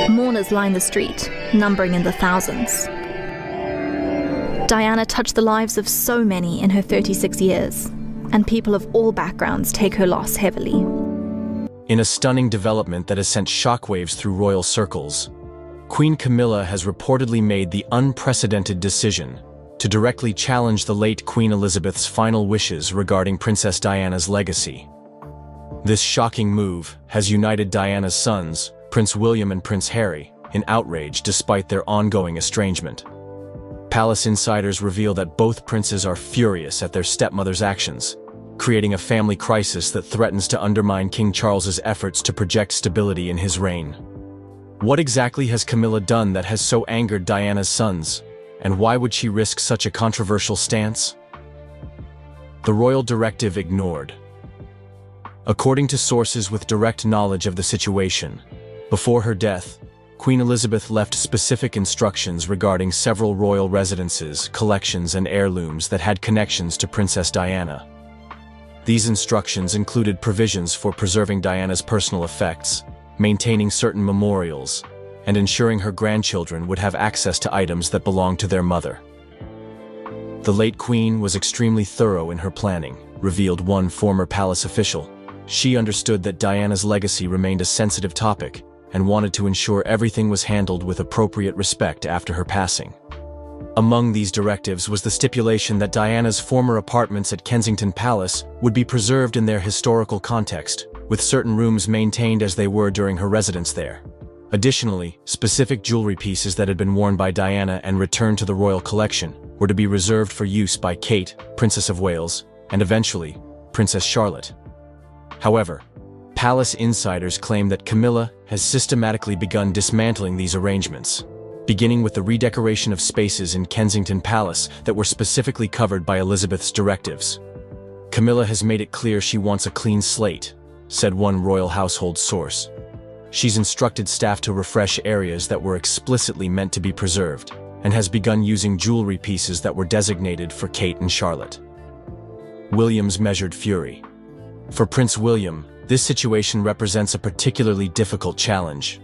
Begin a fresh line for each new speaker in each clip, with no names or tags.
Mourners line the street, numbering in the thousands. Diana touched the lives of so many in her 36 years, and people of all backgrounds take her loss heavily.
In a stunning development that has sent shockwaves through royal circles, Queen Camilla has reportedly made the unprecedented decision to directly challenge the late Queen Elizabeth's final wishes regarding Princess Diana's legacy. This shocking move has united Diana's sons, Prince William and Prince Harry, in outrage despite their ongoing estrangement. Palace insiders reveal that both princes are furious at their stepmother's actions, creating a family crisis that threatens to undermine King Charles's efforts to project stability in his reign. What exactly has Camilla done that has so angered Diana's sons, and why would she risk such a controversial stance? The royal directive ignored. According to sources with direct knowledge of the situation, before her death, Queen Elizabeth left specific instructions regarding several royal residences, collections, and heirlooms that had connections to Princess Diana. These instructions included provisions for preserving Diana's personal effects, maintaining certain memorials, and ensuring her grandchildren would have access to items that belonged to their mother. The late Queen was extremely thorough in her planning, revealed one former palace official. She understood that Diana's legacy remained a sensitive topic and wanted to ensure everything was handled with appropriate respect after her passing. Among these directives was the stipulation that Diana's former apartments at Kensington Palace would be preserved in their historical context, with certain rooms maintained as they were during her residence there. Additionally, specific jewelry pieces that had been worn by Diana and returned to the royal collection were to be reserved for use by Kate, Princess of Wales, and eventually, Princess Charlotte. However, palace insiders claim that Camilla has systematically begun dismantling these arrangements, beginning with the redecoration of spaces in Kensington Palace that were specifically covered by Elizabeth's directives. Camilla has made it clear she wants a clean slate, said one royal household source. She's instructed staff to refresh areas that were explicitly meant to be preserved, and has begun using jewelry pieces that were designated for Kate and Charlotte. William's measured fury. For Prince William, this situation represents a particularly difficult challenge.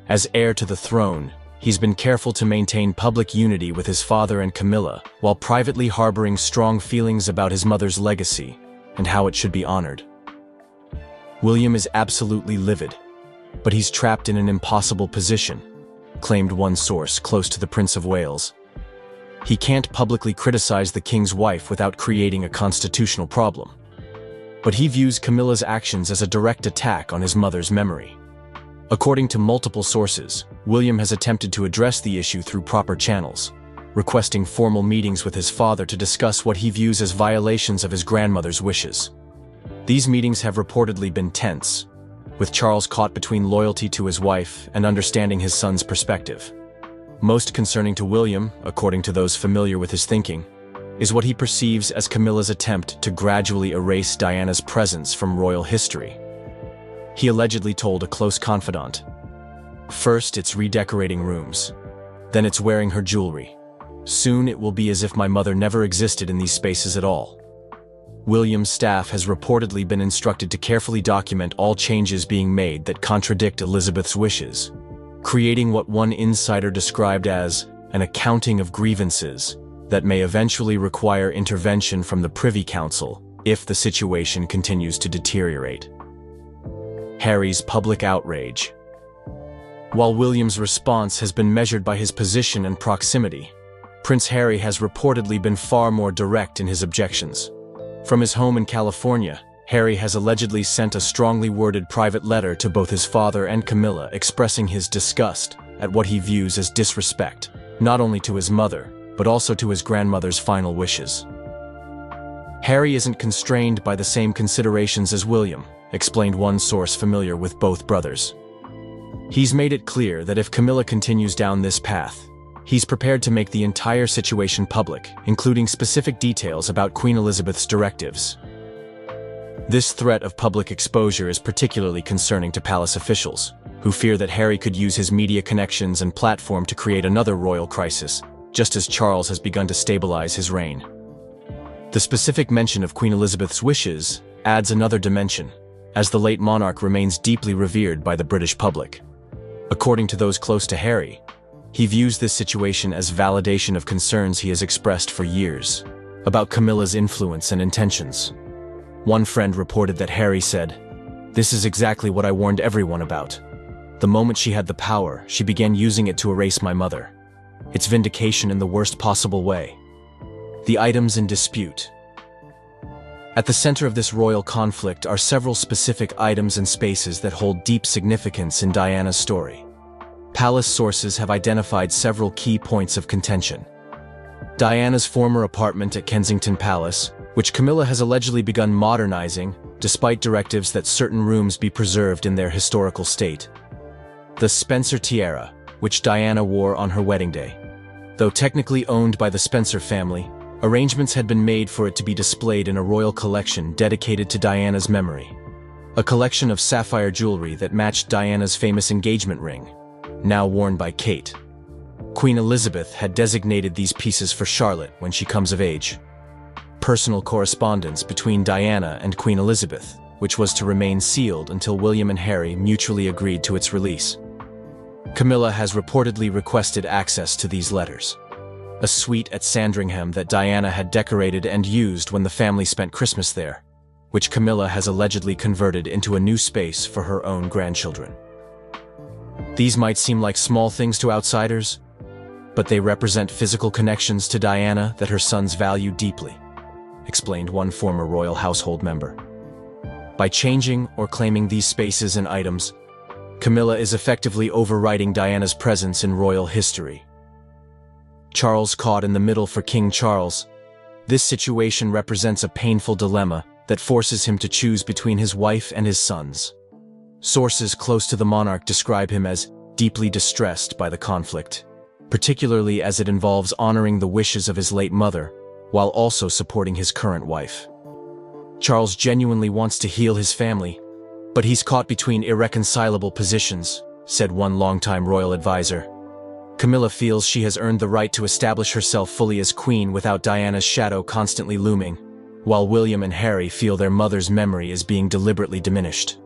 As heir to the throne, he's been careful to maintain public unity with his father and Camilla, while privately harboring strong feelings about his mother's legacy and how it should be honored. William is absolutely livid, but he's trapped in an impossible position, claimed one source close to the Prince of Wales. He can't publicly criticize the king's wife without creating a constitutional problem. But he views Camilla's actions as a direct attack on his mother's memory. According to multiple sources, William has attempted to address the issue through proper channels, requesting formal meetings with his father to discuss what he views as violations of his grandmother's wishes. These meetings have reportedly been tense, with Charles caught between loyalty to his wife and understanding his son's perspective. Most concerning to William, according to those familiar with his thinking, is what he perceives as Camilla's attempt to gradually erase Diana's presence from royal history. He allegedly told a close confidant, "First it's redecorating rooms, then it's wearing her jewelry. Soon it will be as if my mother never existed in these spaces at all." William's staff has reportedly been instructed to carefully document all changes being made that contradict Elizabeth's wishes, creating what one insider described as an accounting of grievances that may eventually require intervention from the Privy Council if the situation continues to deteriorate. Harry's public outrage. While William's response has been measured by his position and proximity, Prince Harry has reportedly been far more direct in his objections. From his home in California, Harry has allegedly sent a strongly worded private letter to both his father and Camilla expressing his disgust at what he views as disrespect, not only to his mother, but also to his grandmother's final wishes. Harry isn't constrained by the same considerations as William, explained one source familiar with both brothers. He's made it clear that if Camilla continues down this path, he's prepared to make the entire situation public, including specific details about Queen Elizabeth's directives. This threat of public exposure is particularly concerning to palace officials, who fear that Harry could use his media connections and platform to create another royal crisis, just as Charles has begun to stabilize his reign. The specific mention of Queen Elizabeth's wishes adds another dimension, as the late monarch remains deeply revered by the British public. According to those close to Harry, he views this situation as validation of concerns he has expressed for years about Camilla's influence and intentions. One friend reported that Harry said, "This is exactly what I warned everyone about. The moment she had the power, she began using it to erase my mother. It's vindication in the worst possible way." The items in dispute. At the center of this royal conflict are several specific items and spaces that hold deep significance in Diana's story. Palace sources have identified several key points of contention. Diana's former apartment at Kensington Palace, which Camilla has allegedly begun modernizing, despite directives that certain rooms be preserved in their historical state. The Spencer tiara, which Diana wore on her wedding day. Though technically owned by the Spencer family, arrangements had been made for it to be displayed in a royal collection dedicated to Diana's memory. A collection of sapphire jewelry that matched Diana's famous engagement ring, now worn by Kate. Queen Elizabeth had designated these pieces for Charlotte when she comes of age. Personal correspondence between Diana and Queen Elizabeth, which was to remain sealed until William and Harry mutually agreed to its release. Camilla has reportedly requested access to these letters. A suite at Sandringham that Diana had decorated and used when the family spent Christmas there, which Camilla has allegedly converted into a new space for her own grandchildren. These might seem like small things to outsiders, but they represent physical connections to Diana that her sons value deeply, explained one former royal household member. By changing or claiming these spaces and items, Camilla is effectively overwriting Diana's presence in royal history. Charles caught in the middle for King Charles. This situation represents a painful dilemma that forces him to choose between his wife and his sons. Sources close to the monarch describe him as deeply distressed by the conflict, particularly as it involves honoring the wishes of his late mother, while also supporting his current wife. Charles genuinely wants to heal his family, but he's caught between irreconcilable positions, said one longtime royal advisor. Camilla feels she has earned the right to establish herself fully as queen without Diana's shadow constantly looming, while William and Harry feel their mother's memory is being deliberately diminished.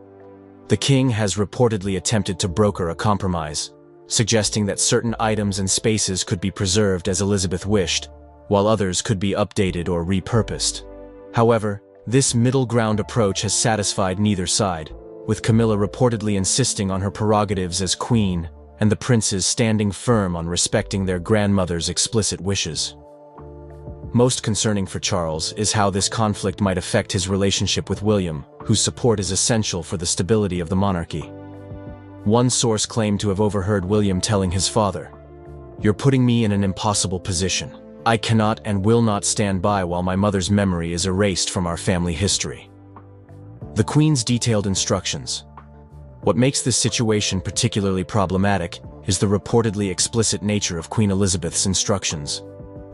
The king has reportedly attempted to broker a compromise, suggesting that certain items and spaces could be preserved as Elizabeth wished, while others could be updated or repurposed. However, this middle ground approach has satisfied neither side, with Camilla reportedly insisting on her prerogatives as queen and the princes standing firm on respecting their grandmother's explicit wishes. Most concerning for Charles is how this conflict might affect his relationship with William, whose support is essential for the stability of the monarchy. One source claimed to have overheard William telling his father, "You're putting me in an impossible position. I cannot and will not stand by while my mother's memory is erased from our family history." The Queen's detailed instructions. What makes this situation particularly problematic is the reportedly explicit nature of Queen Elizabeth's instructions.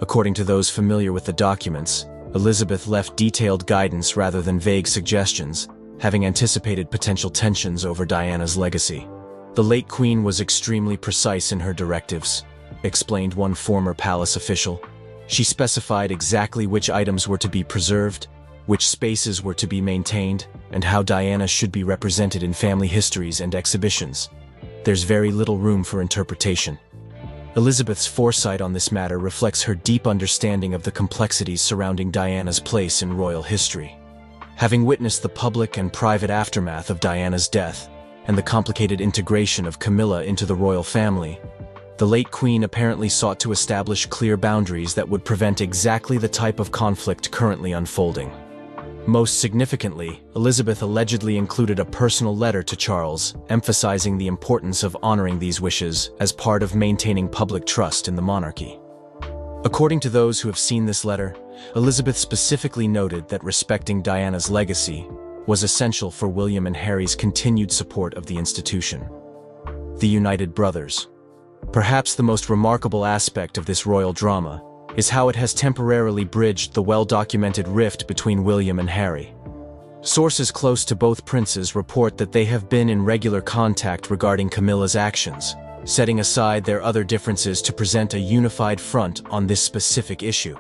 According to those familiar with the documents, Elizabeth left detailed guidance rather than vague suggestions, having anticipated potential tensions over Diana's legacy. The late Queen was extremely precise in her directives, explained one former palace official. She specified exactly which items were to be preserved, which spaces were to be maintained, and how Diana should be represented in family histories and exhibitions. There's very little room for interpretation. Elizabeth's foresight on this matter reflects her deep understanding of the complexities surrounding Diana's place in royal history. Having witnessed the public and private aftermath of Diana's death, and the complicated integration of Camilla into the royal family, the late Queen apparently sought to establish clear boundaries that would prevent exactly the type of conflict currently unfolding. Most significantly, Elizabeth allegedly included a personal letter to Charles, emphasizing the importance of honoring these wishes as part of maintaining public trust in the monarchy. According to those who have seen this letter, Elizabeth specifically noted that respecting Diana's legacy was essential for William and Harry's continued support of the institution. The United Brothers. Perhaps the most remarkable aspect of this royal drama is how it has temporarily bridged the well-documented rift between William and Harry. Sources close to both princes report that they have been in regular contact regarding Camilla's actions, setting aside their other differences to present a unified front on this specific issue.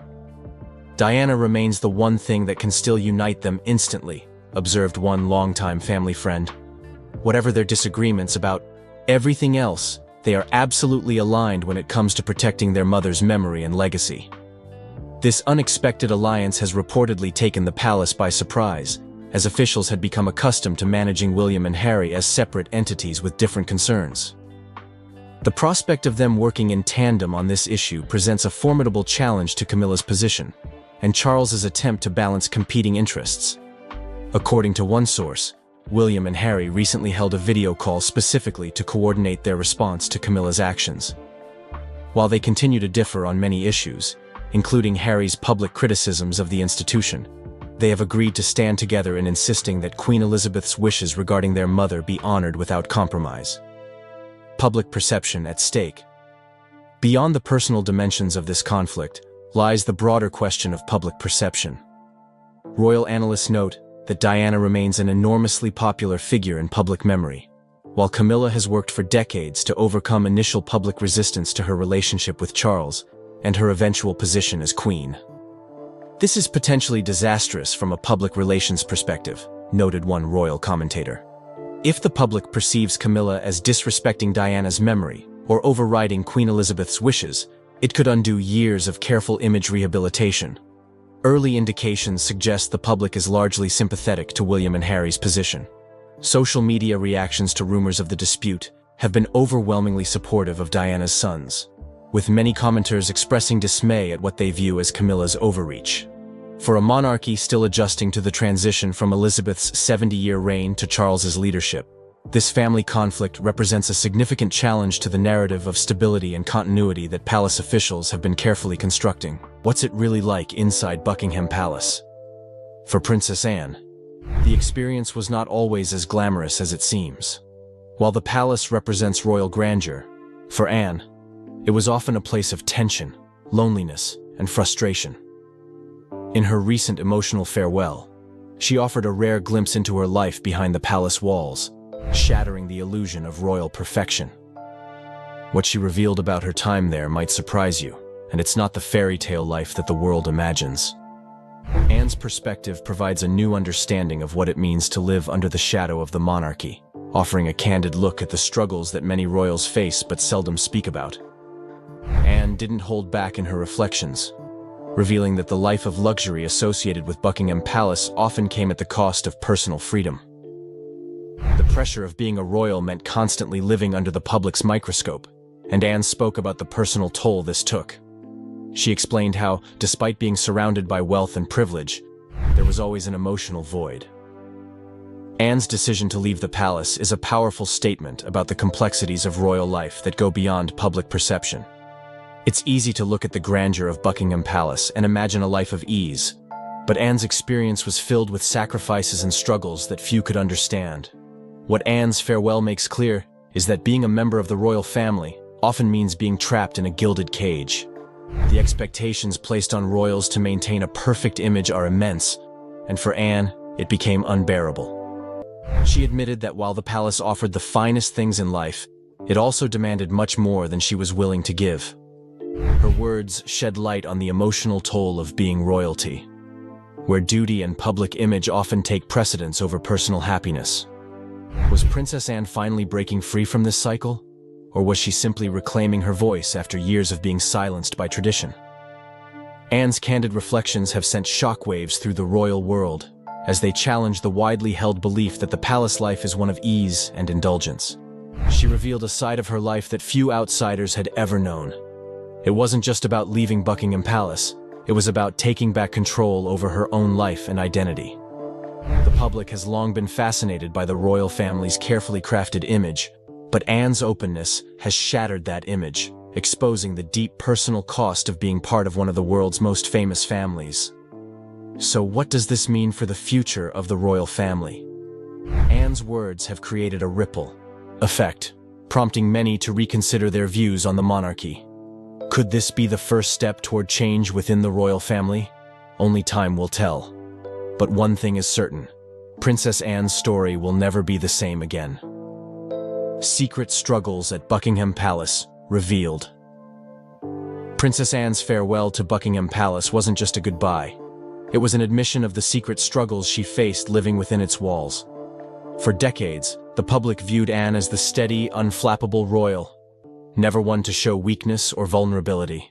Diana remains the one thing that can still unite them instantly, observed one longtime family friend. Whatever their disagreements about Everything else, they are absolutely aligned when it comes to protecting their mother's memory and legacy. This unexpected alliance has reportedly taken the palace by surprise, as officials had become accustomed to managing William and Harry as separate entities with different concerns. The prospect of them working in tandem on this issue presents a formidable challenge to Camilla's position, and Charles's attempt to balance competing interests. According to one source, William and Harry recently held a video call specifically to coordinate their response to Camilla's actions. While they continue to differ on many issues, including Harry's public criticisms of the institution, they have agreed to stand together in insisting that Queen Elizabeth's wishes regarding their mother be honored without compromise. Public perception at stake. Beyond the personal dimensions of this conflict lies the broader question of public perception. Royal analysts note that Diana remains an enormously popular figure in public memory, while Camilla has worked for decades to overcome initial public resistance to her relationship with Charles and her eventual position as queen. This is potentially disastrous from a public relations perspective, noted one royal commentator. If the public perceives Camilla as disrespecting Diana's memory or overriding Queen Elizabeth's wishes, it could undo years of careful image rehabilitation. Early indications suggest the public is largely sympathetic to William and Harry's position. Social media reactions to rumors of the dispute have been overwhelmingly supportive of Diana's sons, with many commenters expressing dismay at what they view as Camilla's overreach. For a monarchy still adjusting to the transition from Elizabeth's 70-year reign to Charles's leadership, this family conflict represents a significant challenge to the narrative of stability and continuity that palace officials have been carefully constructing. What's it really like inside Buckingham Palace? For Princess Anne, the experience was not always as glamorous as it seems. While the palace represents royal grandeur, for Anne, it was often a place of tension, loneliness, and frustration. In her recent emotional farewell, she offered a rare glimpse into her life behind the palace walls, shattering the illusion of royal perfection. What she revealed about her time there might surprise you, and it's not the fairy tale life that the world imagines. Anne's perspective provides a new understanding of what it means to live under the shadow of the monarchy, offering a candid look at the struggles that many royals face but seldom speak about. Anne didn't hold back in her reflections, revealing that the life of luxury associated with Buckingham Palace often came at the cost of personal freedom. The pressure of being a royal meant constantly living under the public's microscope, and Anne spoke about the personal toll this took. She explained how, despite being surrounded by wealth and privilege, there was always an emotional void. Anne's decision to leave the palace is a powerful statement about the complexities of royal life that go beyond public perception. It's easy to look at the grandeur of Buckingham Palace and imagine a life of ease, but Anne's experience was filled with sacrifices and struggles that few could understand. What Anne's farewell makes clear is that being a member of the royal family often means being trapped in a gilded cage. The expectations placed on royals to maintain a perfect image are immense, and for Anne, it became unbearable. She admitted that while the palace offered the finest things in life, it also demanded much more than she was willing to give. Her words shed light on the emotional toll of being royalty, where duty and public image often take precedence over personal happiness. Was Princess Anne finally breaking free from this cycle? Or was she simply reclaiming her voice after years of being silenced by tradition? Anne's candid reflections have sent shockwaves through the royal world, as they challenge the widely held belief that the palace life is one of ease and indulgence. She revealed a side of her life that few outsiders had ever known. It wasn't just about leaving Buckingham Palace, it was about taking back control over her own life and identity. The public has long been fascinated by the royal family's carefully crafted image, but Anne's openness has shattered that image, exposing the deep personal cost of being part of one of the world's most famous families. So what does this mean for the future of the royal family? Anne's words have created a ripple effect, prompting many to reconsider their views on the monarchy. Could this be the first step toward change within the royal family? Only time will tell. But one thing is certain: Princess Anne's story will never be the same again. Secret struggles at Buckingham Palace revealed. Princess Anne's farewell to Buckingham Palace wasn't just a goodbye. It was an admission of the secret struggles she faced living within its walls. For decades, the public viewed Anne as the steady, unflappable royal, never one to show weakness or vulnerability.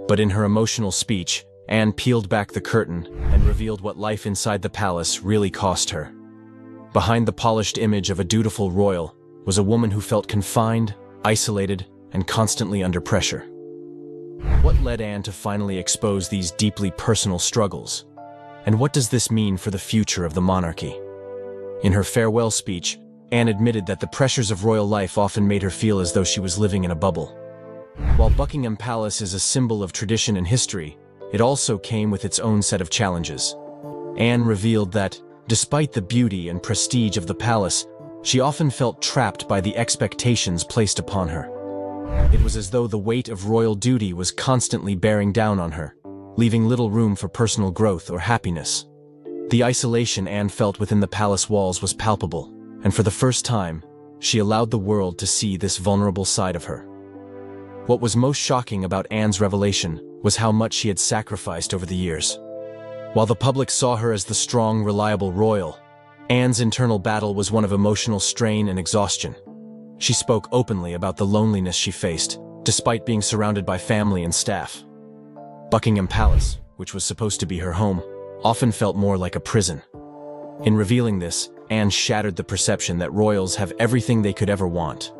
But in her emotional speech, Anne peeled back the curtain and revealed what life inside the palace really cost her. Behind the polished image of a dutiful royal was a woman who felt confined, isolated, and constantly under pressure. What led Anne to finally expose these deeply personal struggles? And what does this mean for the future of the monarchy? In her farewell speech, Anne admitted that the pressures of royal life often made her feel as though she was living in a bubble. While Buckingham Palace is a symbol of tradition and history, it also came with its own set of challenges. Anne revealed that, despite the beauty and prestige of the palace, she often felt trapped by the expectations placed upon her. It was as though the weight of royal duty was constantly bearing down on her, leaving little room for personal growth or happiness. The isolation Anne felt within the palace walls was palpable, and for the first time, she allowed the world to see this vulnerable side of her. What was most shocking about Anne's revelation was how much she had sacrificed over the years. While the public saw her as the strong, reliable royal, Anne's internal battle was one of emotional strain and exhaustion. She spoke openly about the loneliness she faced, despite being surrounded by family and staff. Buckingham Palace, which was supposed to be her home, often felt more like a prison. In revealing this, Anne shattered the perception that royals have everything they could ever want.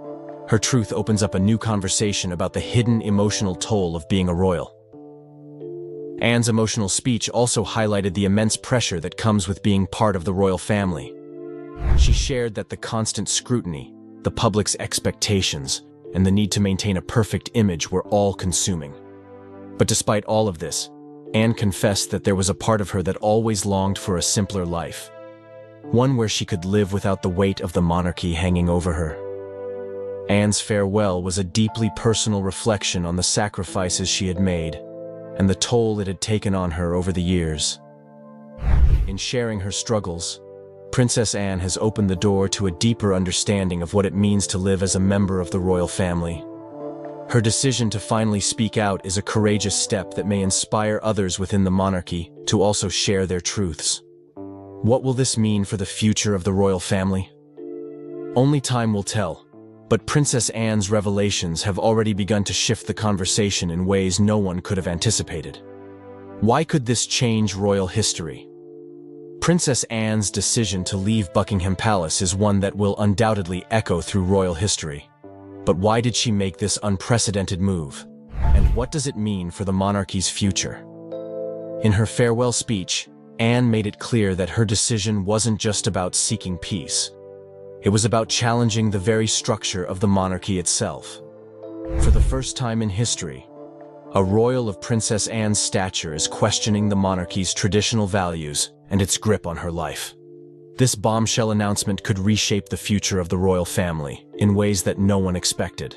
Her truth opens up a new conversation about the hidden emotional toll of being a royal. Anne's emotional speech also highlighted the immense pressure that comes with being part of the royal family. She shared that the constant scrutiny, the public's expectations, and the need to maintain a perfect image were all-consuming. But despite all of this, Anne confessed that there was a part of her that always longed for a simpler life. One where she could live without the weight of the monarchy hanging over her. Anne's farewell was a deeply personal reflection on the sacrifices she had made and the toll it had taken on her over the years. In sharing her struggles, Princess Anne has opened the door to a deeper understanding of what it means to live as a member of the royal family. Her decision to finally speak out is a courageous step that may inspire others within the monarchy to also share their truths. What will this mean for the future of the royal family? Only time will tell, but Princess Anne's revelations have already begun to shift the conversation in ways no one could have anticipated. Why could this change royal history? Princess Anne's decision to leave Buckingham Palace is one that will undoubtedly echo through royal history. But why did she make this unprecedented move? And what does it mean for the monarchy's future? In her farewell speech, Anne made it clear that her decision wasn't just about seeking peace. It was about challenging the very structure of the monarchy itself. For the first time in history, a royal of Princess Anne's stature is questioning the monarchy's traditional values and its grip on her life. This bombshell announcement could reshape the future of the royal family in ways that no one expected.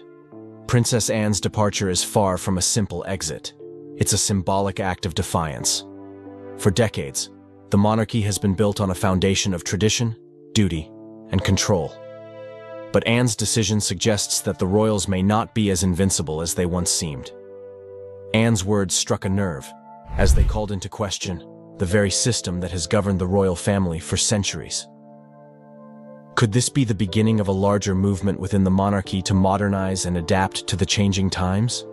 Princess Anne's departure is far from a simple exit. It's a symbolic act of defiance. For decades, the monarchy has been built on a foundation of tradition, duty, and control. But Anne's decision suggests that the royals may not be as invincible as they once seemed. Anne's words struck a nerve, as they called into question the very system that has governed the royal family for centuries. Could this be the beginning of a larger movement within the monarchy to modernize and adapt to the changing times?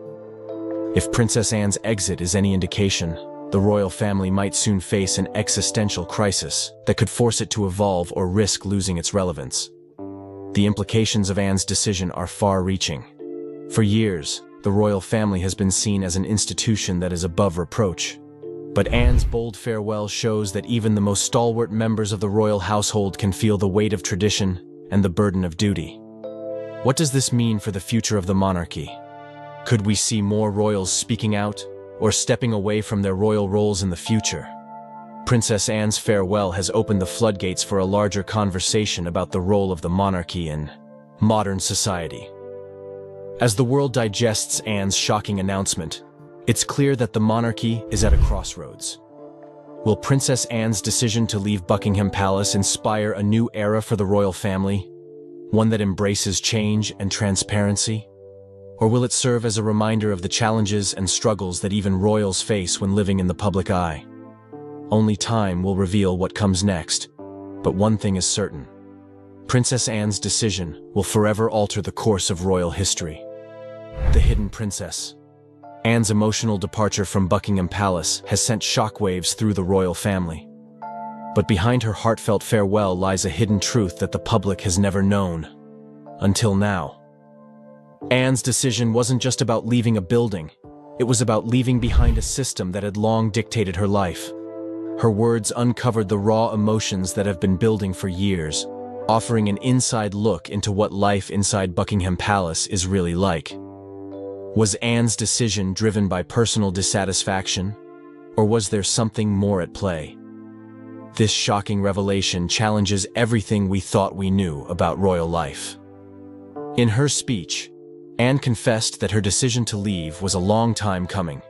If Princess Anne's exit is any indication, the royal family might soon face an existential crisis that could force it to evolve or risk losing its relevance. The implications of Anne's decision are far-reaching. For years, the royal family has been seen as an institution that is above reproach. But Anne's bold farewell shows that even the most stalwart members of the royal household can feel the weight of tradition and the burden of duty. What does this mean for the future of the monarchy? Could we see more royals speaking out or stepping away from their royal roles in the future? Princess Anne's farewell has opened the floodgates for a larger conversation about the role of the monarchy in modern society. As the world digests Anne's shocking announcement, it's clear that the monarchy is at a crossroads. Will Princess Anne's decision to leave Buckingham Palace inspire a new era for the royal family, one that embraces change and transparency? Or will it serve as a reminder of the challenges and struggles that even royals face when living in the public eye? Only time will reveal what comes next, but one thing is certain: Princess Anne's decision will forever alter the course of royal history. The Hidden Princess. Anne's emotional departure from Buckingham Palace has sent shockwaves through the royal family. But behind her heartfelt farewell lies a hidden truth that the public has never known. Until now. Anne's decision wasn't just about leaving a building. It was about leaving behind a system that had long dictated her life. Her words uncovered the raw emotions that have been building for years, offering an inside look into what life inside Buckingham Palace is really like. Was Anne's decision driven by personal dissatisfaction, or was there something more at play? This shocking revelation challenges everything we thought we knew about royal life. In her speech, Anne confessed that her decision to leave was a long time coming.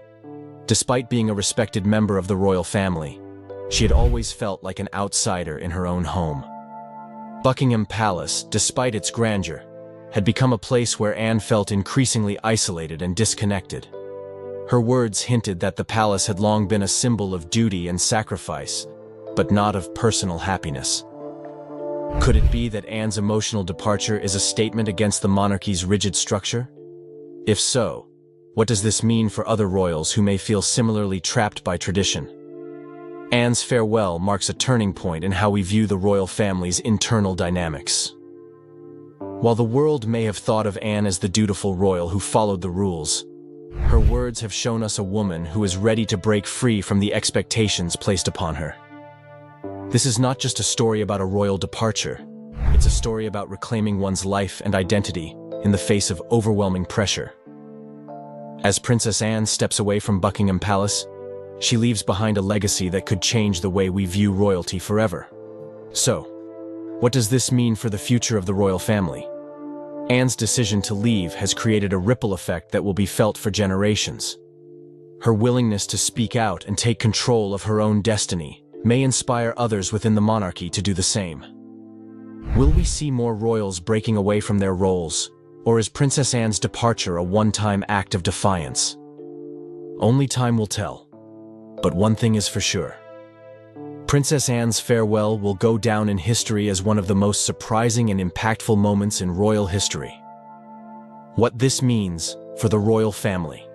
Despite being a respected member of the royal family, she had always felt like an outsider in her own home. Buckingham Palace, despite its grandeur, had become a place where Anne felt increasingly isolated and disconnected. Her words hinted that the palace had long been a symbol of duty and sacrifice, but not of personal happiness. Could it be that Anne's emotional departure is a statement against the monarchy's rigid structure? If so, what does this mean for other royals who may feel similarly trapped by tradition? Anne's farewell marks a turning point in how we view the royal family's internal dynamics. While the world may have thought of Anne as the dutiful royal who followed the rules, her words have shown us a woman who is ready to break free from the expectations placed upon her. This is not just a story about a royal departure. It's a story about reclaiming one's life and identity in the face of overwhelming pressure. As Princess Anne steps away from Buckingham Palace, she leaves behind a legacy that could change the way we view royalty forever. So, what does this mean for the future of the royal family? Anne's decision to leave has created a ripple effect that will be felt for generations. Her willingness to speak out and take control of her own destiny may inspire others within the monarchy to do the same. Will we see more royals breaking away from their roles, or is Princess Anne's departure a one-time act of defiance? Only time will tell. But one thing is for sure. Princess Anne's farewell will go down in history as one of the most surprising and impactful moments in royal history. What this means for the royal family.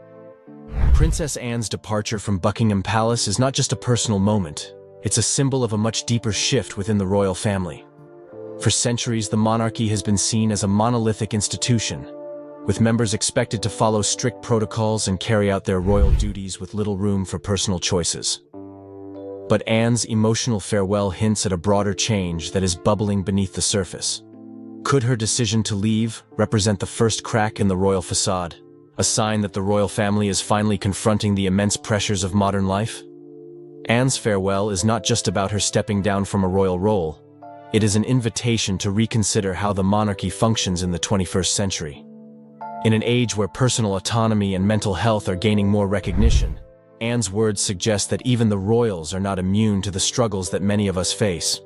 Princess Anne's departure from Buckingham Palace is not just a personal moment, it's a symbol of a much deeper shift within the royal family. For centuries, the monarchy has been seen as a monolithic institution, with members expected to follow strict protocols and carry out their royal duties with little room for personal choices. But Anne's emotional farewell hints at a broader change that is bubbling beneath the surface. Could her decision to leave represent the first crack in the royal facade, a sign that the royal family is finally confronting the immense pressures of modern life? Anne's farewell is not just about her stepping down from a royal role. It is an invitation to reconsider how the monarchy functions in the 21st century. In an age where personal autonomy and mental health are gaining more recognition, Anne's words suggest that even the royals are not immune to the struggles that many of us face.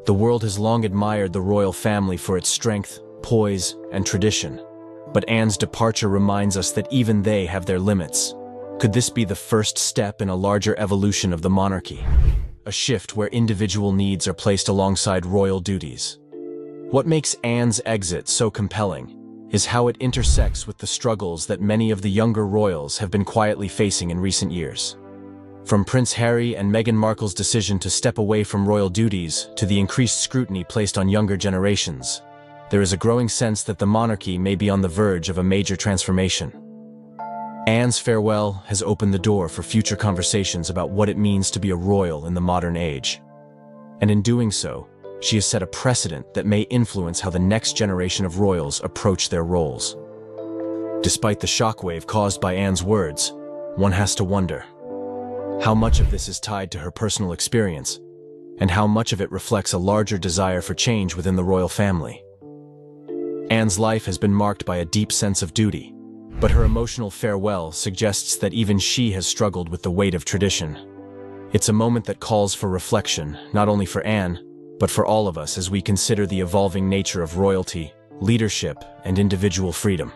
The world has long admired the royal family for its strength, poise, and tradition. But Anne's departure reminds us that even they have their limits. Could this be the first step in a larger evolution of the monarchy? A shift where individual needs are placed alongside royal duties. What makes Anne's exit so compelling is how it intersects with the struggles that many of the younger royals have been quietly facing in recent years. From Prince Harry and Meghan Markle's decision to step away from royal duties to the increased scrutiny placed on younger generations, there is a growing sense that the monarchy may be on the verge of a major transformation. Anne's farewell has opened the door for future conversations about what it means to be a royal in the modern age. And in doing so, she has set a precedent that may influence how the next generation of royals approach their roles. Despite the shockwave caused by Anne's words, one has to wonder how much of this is tied to her personal experience, and how much of it reflects a larger desire for change within the royal family. Anne's life has been marked by a deep sense of duty, but her emotional farewell suggests that even she has struggled with the weight of tradition. It's a moment that calls for reflection, not only for Anne, but for all of us as we consider the evolving nature of royalty, leadership, and individual freedom.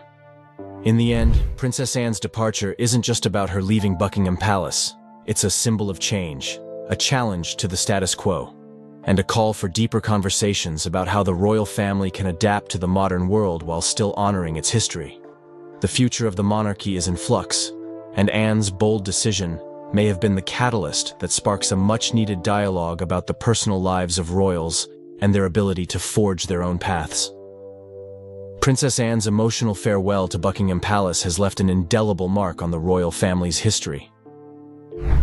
In the end, Princess Anne's departure isn't just about her leaving Buckingham Palace. It's a symbol of change, a challenge to the status quo. and a call for deeper conversations about how the royal family can adapt to the modern world while still honoring its history. The future of the monarchy is in flux, and Anne's bold decision may have been the catalyst that sparks a much-needed dialogue about the personal lives of royals and their ability to forge their own paths. Princess Anne's emotional farewell to Buckingham Palace has left an indelible mark on the royal family's history.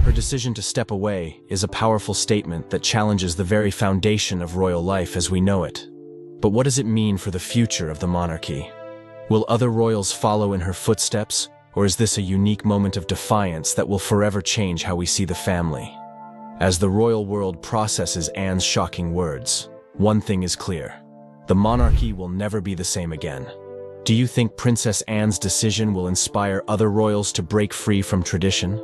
Her decision to step away is a powerful statement that challenges the very foundation of royal life as we know it. But what does it mean for the future of the monarchy? Will other royals follow in her footsteps, or is this a unique moment of defiance that will forever change how we see the family? As the royal world processes Anne's shocking words, one thing is clear: the monarchy will never be the same again. Do you think Princess Anne's decision will inspire other royals to break free from tradition?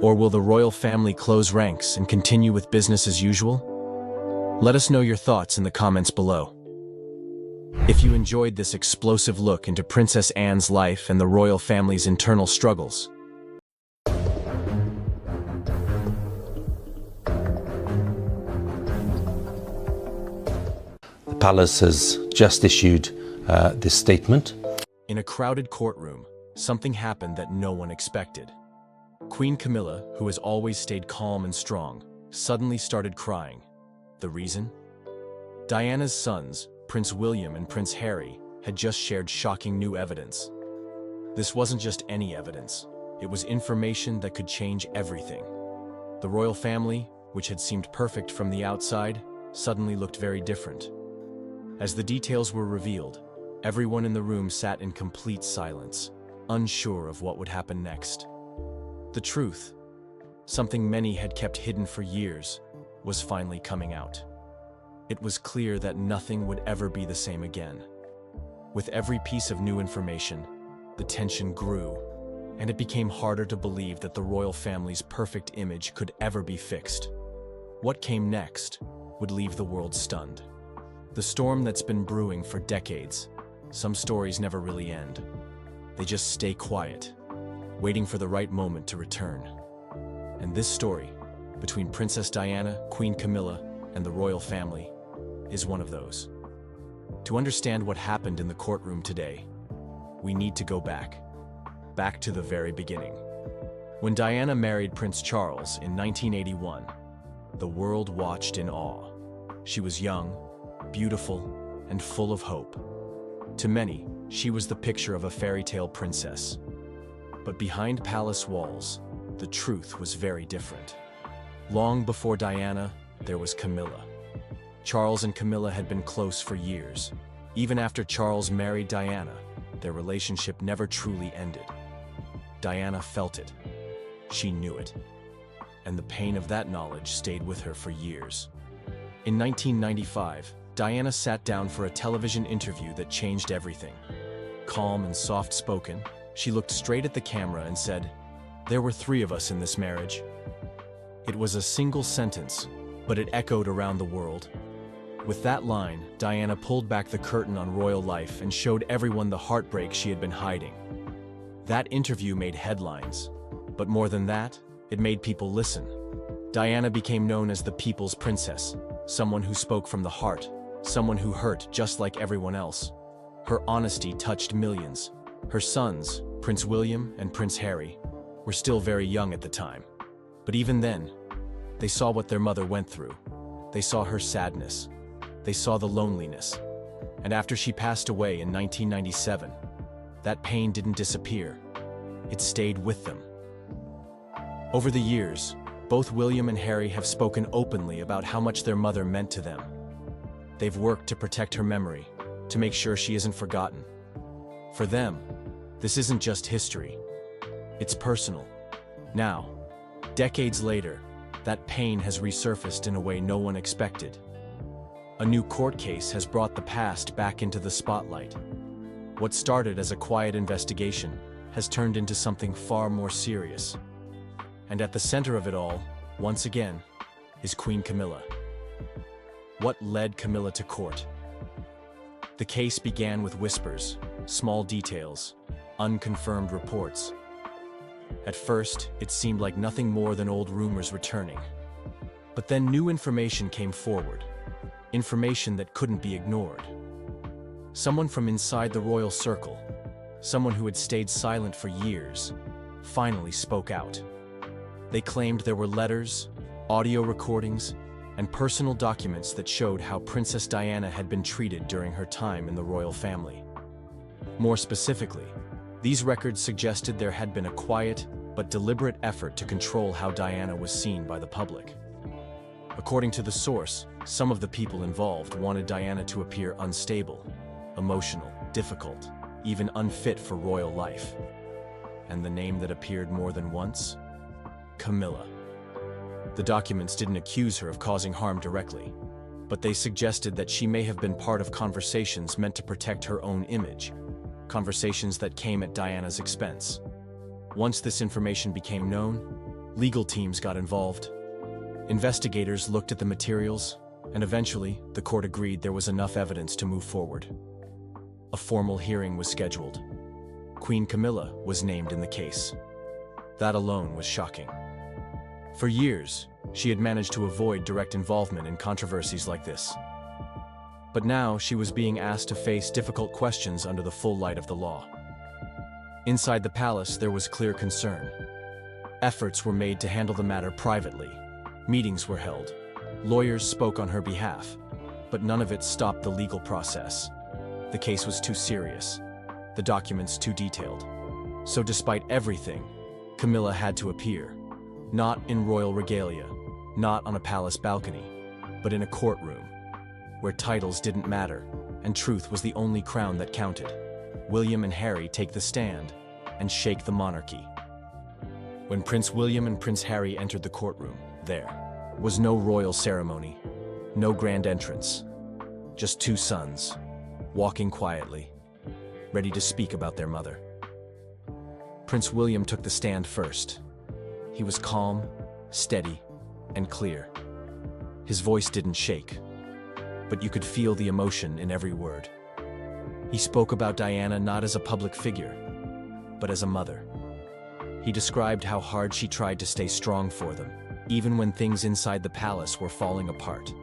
Or will the royal family close ranks and continue with business as usual? Let us know your thoughts in the comments below. If you enjoyed this explosive look into Princess Anne's life and the royal family's internal struggles,
the palace has just issued this statement.
In a crowded courtroom, something happened that no one expected. Queen Camilla, who has always stayed calm and strong, suddenly started crying. The reason? Diana's sons, Prince William and Prince Harry, had just shared shocking new evidence. This wasn't just any evidence. It was information that could change everything. The royal family, which had seemed perfect from the outside, suddenly looked very different. As the details were revealed, everyone in the room sat in complete silence, unsure of what would happen next. The truth, something many had kept hidden for years, was finally coming out. It was clear that nothing would ever be the same again. With every piece of new information, the tension grew, and it became harder to believe that the royal family's perfect image could ever be fixed. What came next would leave the world stunned. The storm that's been brewing for decades. Some stories never really end. They just stay quiet, waiting for the right moment to return. And this story, between Princess Diana, Queen Camilla, and the royal family, is one of those. To understand what happened in the courtroom today, we need to go back to the very beginning. When Diana married Prince Charles in 1981, the world watched in awe. She was young, beautiful, and full of hope. To many, she was the picture of a fairy tale princess. But behind palace walls, the truth was very different. Long before Diana, there was Camilla. Charles and Camilla had been close for years. Even after Charles married Diana, their relationship never truly ended. Diana felt it. She knew it. And the pain of that knowledge stayed with her for years. In 1995, Diana sat down for a television interview that changed everything. Calm and soft-spoken, she looked straight at the camera and said, "There were 3 of us in this marriage." It was a single sentence, but it echoed around the world. With that line, Diana pulled back the curtain on royal life and showed everyone the heartbreak she had been hiding. That interview made headlines, but more than that, it made people listen. Diana became known as the people's princess, someone who spoke from the heart, someone who hurt just like everyone else. Her honesty touched millions. Her sons, Prince William and Prince Harry, were still very young at the time. But even then, they saw what their mother went through. They saw her sadness. They saw the loneliness. And after she passed away in 1997, that pain didn't disappear. It stayed with them. Over the years, both William and Harry have spoken openly about how much their mother meant to them. They've worked to protect her memory, to make sure she isn't forgotten. For them, this isn't just history. It's personal. Now, decades later, that pain has resurfaced in a way no one expected. A new court case has brought the past back into the spotlight. What started as a quiet investigation has turned into something far more serious. And at the center of it all, once again, is Queen Camilla. What led Camilla to court? The case began with whispers, small details, unconfirmed reports. At first, it seemed like nothing more than old rumors returning. But then new information came forward, information that couldn't be ignored. Someone from inside the royal circle, someone who had stayed silent for years, finally spoke out. They claimed there were letters, audio recordings, and personal documents that showed how Princess Diana had been treated during her time in the royal family. More specifically, these records suggested there had been a quiet but deliberate effort to control how Diana was seen by the public. According to the source, some of the people involved wanted Diana to appear unstable, emotional, difficult, even unfit for royal life. And the name that appeared more than once? Camilla. The documents didn't accuse her of causing harm directly, but they suggested that she may have been part of conversations meant to protect her own image, conversations that came at Diana's expense. Once this information became known, legal teams got involved. Investigators looked at the materials, and eventually, the court agreed there was enough evidence to move forward. A formal hearing was scheduled. Queen Camilla was named in the case. That alone was shocking. For years, she had managed to avoid direct involvement in controversies like this. But now she was being asked to face difficult questions under the full light of the law. Inside the palace, there was clear concern. Efforts were made to handle the matter privately. Meetings were held. Lawyers spoke on her behalf, but none of it stopped the legal process. The case was too serious, the documents too detailed. So despite everything, Camilla had to appear. Not in royal regalia, not on a palace balcony, but in a courtroom, where titles didn't matter, and truth was the only crown that counted. William and Harry take the stand and shake the monarchy. When Prince William and Prince Harry entered the courtroom, there was no royal ceremony, no grand entrance, just two sons, walking quietly, ready to speak about their mother. Prince William took the stand first. He was calm, steady, and clear. His voice didn't shake, but you could feel the emotion in every word. He spoke about Diana not as a public figure, but as a mother. He described how hard she tried to stay strong for them, even when things inside the palace were falling apart.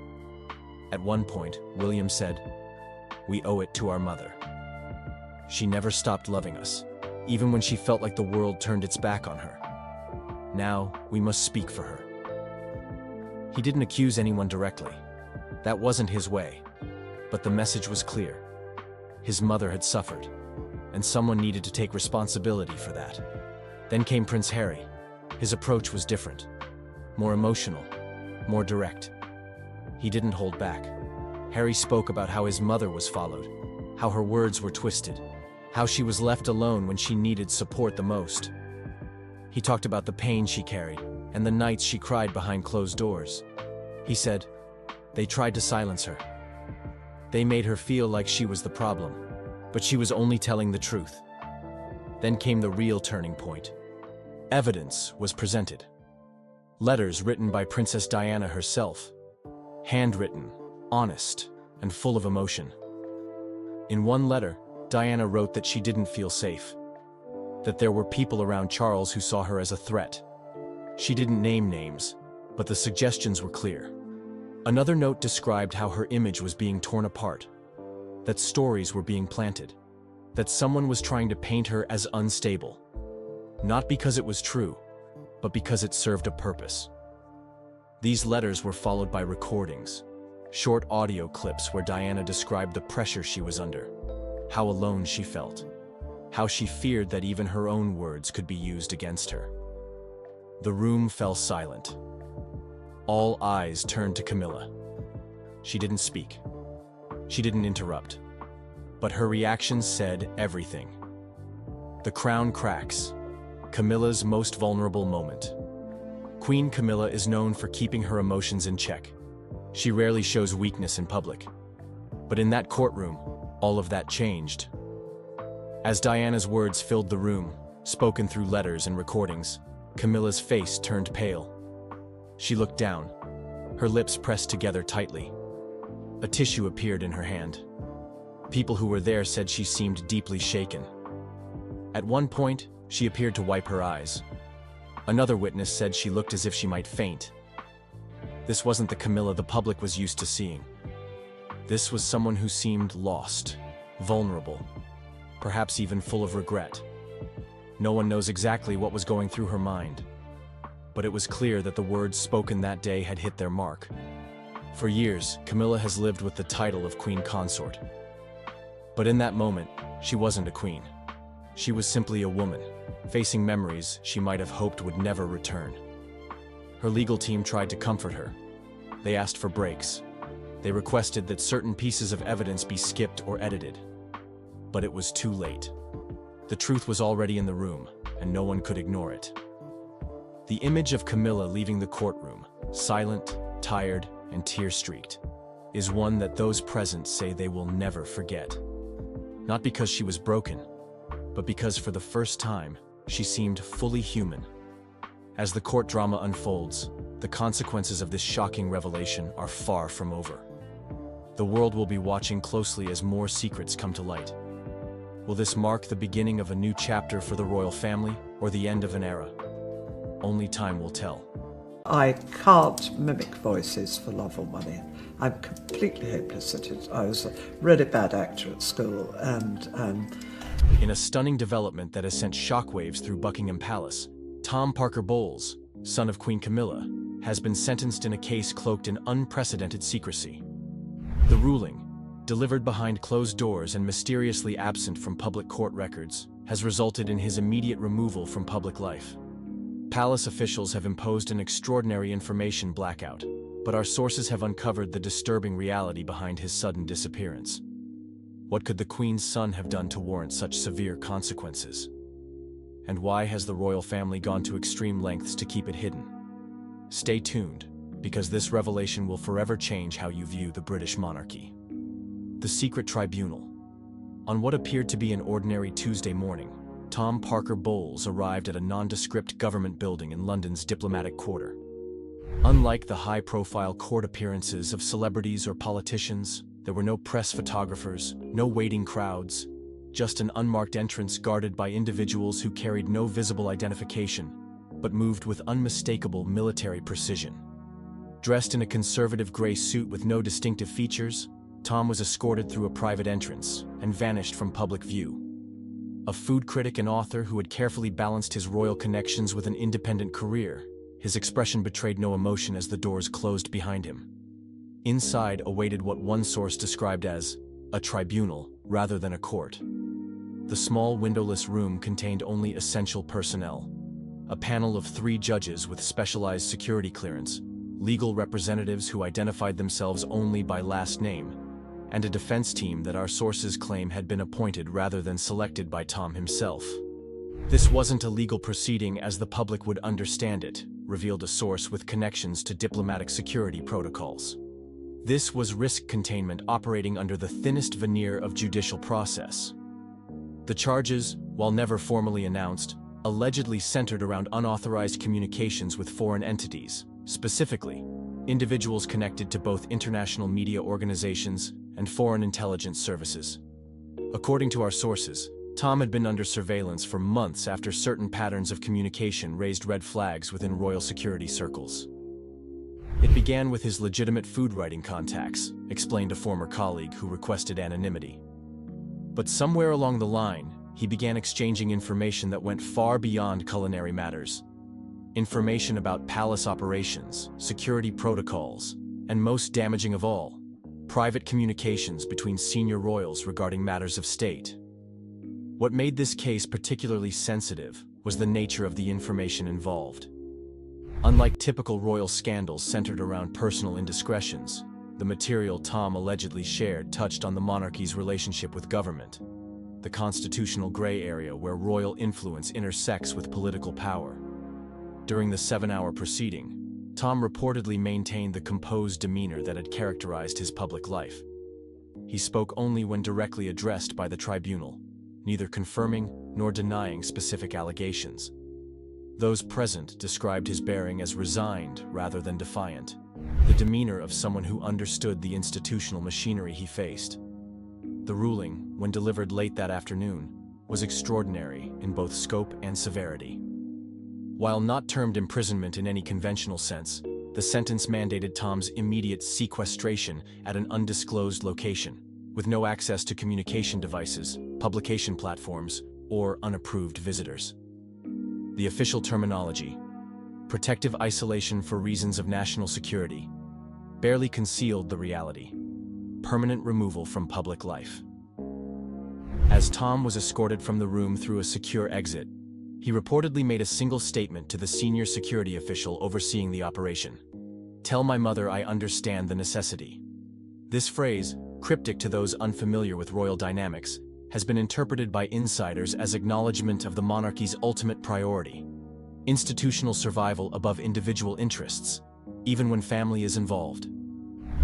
At one point, William said, "We owe it to our mother. She never stopped loving us, even when she felt like the world turned its back on her. Now, we must speak for her." He didn't accuse anyone directly. That wasn't his way. But the message was clear. His mother had suffered, and someone needed to take responsibility for that. Then came Prince Harry. His approach was different. More emotional, more direct. He didn't hold back. Harry spoke about how his mother was followed, how her words were twisted, how she was left alone when she needed support the most. He talked about the pain she carried and the nights she cried behind closed doors. He said, "They tried to silence her. They made her feel like she was the problem, but she was only telling the truth." Then came the real turning point. Evidence was presented. Letters written by Princess Diana herself, handwritten, honest, and full of emotion. In one letter, Diana wrote that she didn't feel safe, that there were people around Charles who saw her as a threat. She didn't name names, but the suggestions were clear. Another note described how her image was being torn apart, that stories were being planted, that someone was trying to paint her as unstable, not because it was true, but because it served a purpose. These letters were followed by recordings, short audio clips where Diana described the pressure she was under, how alone she felt, how she feared that even her own words could be used against her. The room fell silent. All eyes turned to Camilla. She didn't speak. She didn't interrupt. But her reaction said everything. The crown cracks. Camilla's most vulnerable moment. Queen Camilla is known for keeping her emotions in check. She rarely shows weakness in public. But in that courtroom, all of that changed. As Diana's words filled the room, spoken through letters and recordings, Camilla's face turned pale. She looked down, her lips pressed together tightly. A tissue appeared in her hand. People who were there said she seemed deeply shaken. At one point, she appeared to wipe her eyes. Another witness said she looked as if she might faint. This wasn't the Camilla the public was used to seeing. This was someone who seemed lost, vulnerable, perhaps even full of regret. No one knows exactly what was going through her mind, but it was clear that the words spoken that day had hit their mark. For years, Camilla has lived with the title of Queen Consort. But in that moment, she wasn't a queen. She was simply a woman, facing memories she might have hoped would never return. Her legal team tried to comfort her. They asked for breaks. They requested that certain pieces of evidence be skipped or edited. But it was too late. The truth was already in the room, and no one could ignore it. The image of Camilla leaving the courtroom, silent, tired, and tear-streaked, is one that those present say they will never forget. Not because she was broken, but because for the first time, she seemed fully human. As the court drama unfolds, the consequences of this shocking revelation are far from over. The world will be watching closely as more secrets come to light. Will this mark the beginning of a new chapter for the royal family, or the end of an era? Only time will tell.
I can't mimic voices for love or money. I'm completely hopeless at it. I was a really bad actor at school, and
In a stunning development that has sent shockwaves through Buckingham Palace, Tom Parker Bowles, son of Queen Camilla, has been sentenced in a case cloaked in unprecedented secrecy. The ruling, delivered behind closed doors and mysteriously absent from public court records, has resulted in his immediate removal from public life. Palace officials have imposed an extraordinary information blackout, but our sources have uncovered the disturbing reality behind his sudden disappearance. What could the Queen's son have done to warrant such severe consequences? And why has the royal family gone to extreme lengths to keep it hidden? Stay tuned, because this revelation will forever change how you view the British monarchy. The Secret Tribunal. On what appeared to be an ordinary Tuesday morning, Tom Parker Bowles arrived at a nondescript government building in London's diplomatic quarter. Unlike the high-profile court appearances of celebrities or politicians, there were no press photographers, no waiting crowds, just an unmarked entrance guarded by individuals who carried no visible identification, but moved with unmistakable military precision. Dressed in a conservative gray suit with no distinctive features, Tom was escorted through a private entrance and vanished from public view. A food critic and author who had carefully balanced his royal connections with an independent career, his expression betrayed no emotion as the doors closed behind him. Inside awaited what one source described as a tribunal rather than a court. The small windowless room contained only essential personnel. A panel of 3 judges with specialized security clearance, legal representatives who identified themselves only by last name, and a defense team that our sources claim had been appointed rather than selected by Tom himself. This wasn't a legal proceeding as the public would understand it, revealed a source with connections to diplomatic security protocols. This was risk containment operating under the thinnest veneer of judicial process. The charges, while never formally announced, allegedly centered around unauthorized communications with foreign entities, specifically, individuals connected to both international media organizations and foreign intelligence services. According to our sources, Tom had been under surveillance for months after certain patterns of communication raised red flags within royal security circles. It began with his legitimate food-writing contacts, explained a former colleague who requested anonymity. But somewhere along the line, he began exchanging information that went far beyond culinary matters. Information about palace operations, security protocols, and most damaging of all, private communications between senior royals regarding matters of state. What made this case particularly sensitive was the nature of the information involved. Unlike typical royal scandals centered around personal indiscretions, the material Tom allegedly shared touched on the monarchy's relationship with government, the constitutional gray area where royal influence intersects with political power. During the 7-hour proceeding, Tom reportedly maintained the composed demeanor that had characterized his public life. He spoke only when directly addressed by the tribunal, neither confirming nor denying specific allegations. Those present described his bearing as resigned rather than defiant, the demeanor of someone who understood the institutional machinery he faced. The ruling, when delivered late that afternoon, was extraordinary in both scope and severity. While not termed imprisonment in any conventional sense, The sentence mandated Tom's immediate sequestration at an undisclosed location, with no access to communication devices, publication platforms, or unapproved visitors. The official terminology, protective isolation for reasons of national security, barely concealed the reality: permanent removal from public life. As Tom was escorted from the room through a secure exit, he reportedly made a single statement to the senior security official overseeing the operation: "Tell my mother I understand the necessity." This phrase, cryptic to those unfamiliar with royal dynamics, has been interpreted by insiders as acknowledgement of the monarchy's ultimate priority: institutional survival above individual interests, even when family is involved.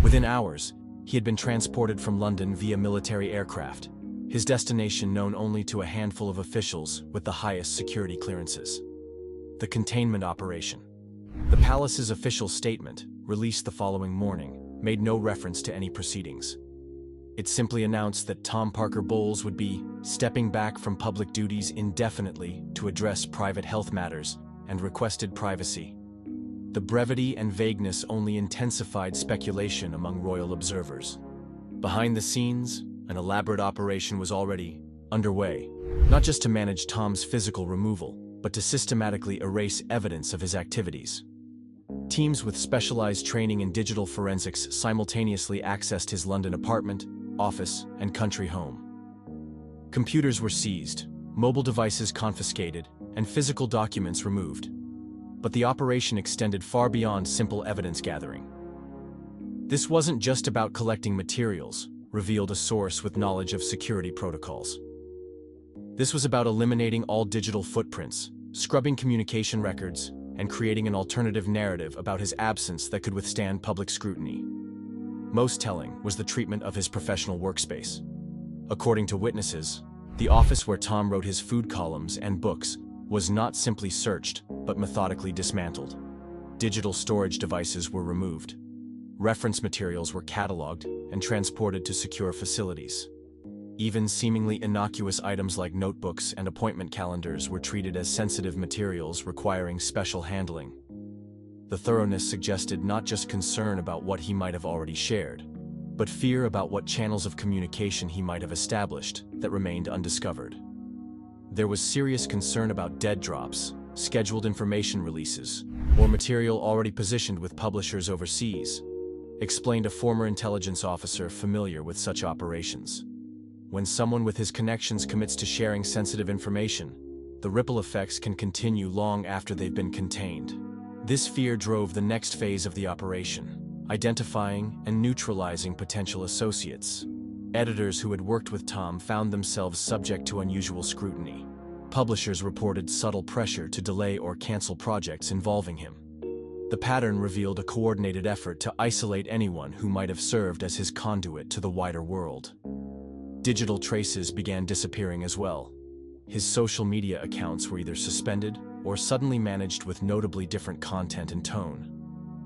Within hours, he had been transported from London via military aircraft, his destination known only to a handful of officials with the highest security clearances. The containment operation. The palace's official statement, released the following morning, made no reference to any proceedings. It simply announced that Tom Parker Bowles would be stepping back from public duties indefinitely to address private health matters and requested privacy. The brevity and vagueness only intensified speculation among royal observers. Behind the scenes, an elaborate operation was already underway, not just to manage Tom's physical removal, but to systematically erase evidence of his activities. Teams with specialized training in digital forensics simultaneously accessed his London apartment, office, and country home. Computers were seized, mobile devices confiscated, and physical documents removed. But the operation extended far beyond simple evidence gathering. This wasn't just about collecting materials, revealed a source with knowledge of security protocols. This was about eliminating all digital footprints, scrubbing communication records, and creating an alternative narrative about his absence that could withstand public scrutiny. Most telling was the treatment of his professional workspace. According to witnesses, the office where Tom wrote his food columns and books was not simply searched, but methodically dismantled. Digital storage devices were removed. Reference materials were cataloged and transported to secure facilities. Even seemingly innocuous items like notebooks and appointment calendars were treated as sensitive materials requiring special handling. The thoroughness suggested not just concern about what he might have already shared, but fear about what channels of communication he might have established that remained undiscovered. There was serious concern about dead drops, scheduled information releases, or material already positioned with publishers overseas, explained a former intelligence officer familiar with such operations. When someone with his connections commits to sharing sensitive information, the ripple effects can continue long after they've been contained. This fear drove the next phase of the operation, identifying and neutralizing potential associates. Editors who had worked with Tom found themselves subject to unusual scrutiny. Publishers reported subtle pressure to delay or cancel projects involving him. The pattern revealed a coordinated effort to isolate anyone who might have served as his conduit to the wider world. Digital traces began disappearing as well. His social media accounts were either suspended or suddenly managed with notably different content and tone.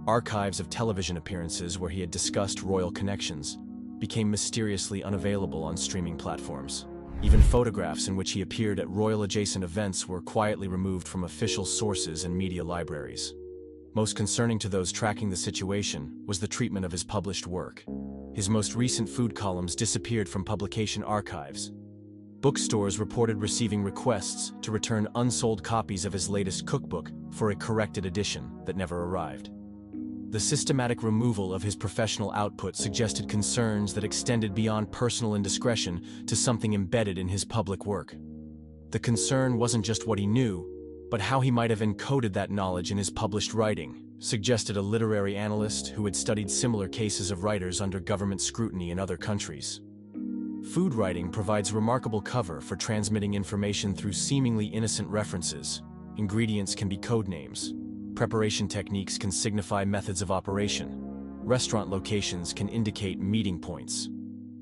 Archives of television appearances where he had discussed royal connections became mysteriously unavailable on streaming platforms. Even photographs in which he appeared at royal-adjacent events were quietly removed from official sources and media libraries. Most concerning to those tracking the situation was the treatment of his published work. His most recent food columns disappeared from publication archives. Bookstores reported receiving requests to return unsold copies of his latest cookbook for a corrected edition that never arrived. The systematic removal of his professional output suggested concerns that extended beyond personal indiscretion to something embedded in his public work. The concern wasn't just what he knew, but how he might have encoded that knowledge in his published writing, suggested a literary analyst who had studied similar cases of writers under government scrutiny in other countries. Food writing provides remarkable cover for transmitting information through seemingly innocent references. Ingredients can be code names. Preparation techniques can signify methods of operation. Restaurant locations can indicate meeting points.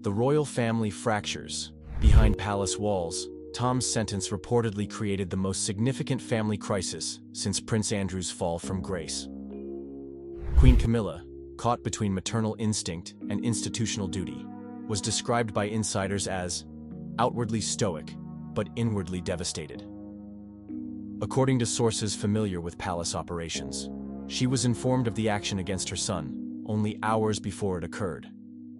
The royal family fractures. Behind palace walls, Tom's sentence reportedly created the most significant family crisis since Prince Andrew's fall from grace. Queen Camilla, caught between maternal instinct and institutional duty, was described by insiders as outwardly stoic, but inwardly devastated. According to sources familiar with palace operations, She was informed of the action against her son only hours before it occurred,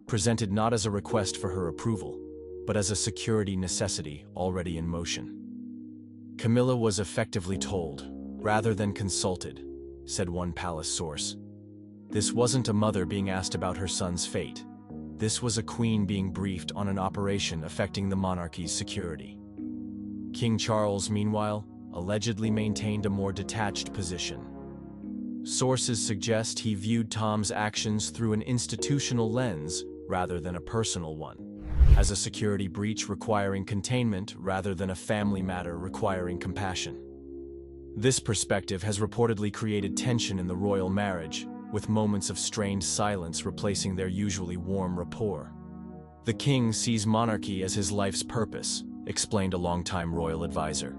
presented not as a request for her approval, but as a security necessity already in motion. Camilla was effectively told, rather than consulted, said one palace source. This wasn't a mother being asked about her son's fate. This was a queen being briefed on an operation affecting the monarchy's security. King Charles, meanwhile, allegedly maintained a more detached position. Sources suggest he viewed Tom's actions through an institutional lens rather than a personal one, as a security breach requiring containment rather than a family matter requiring compassion. This perspective has reportedly created tension in the royal marriage, with moments of strained silence replacing their usually warm rapport. The king sees monarchy as his life's purpose, explained a longtime royal advisor.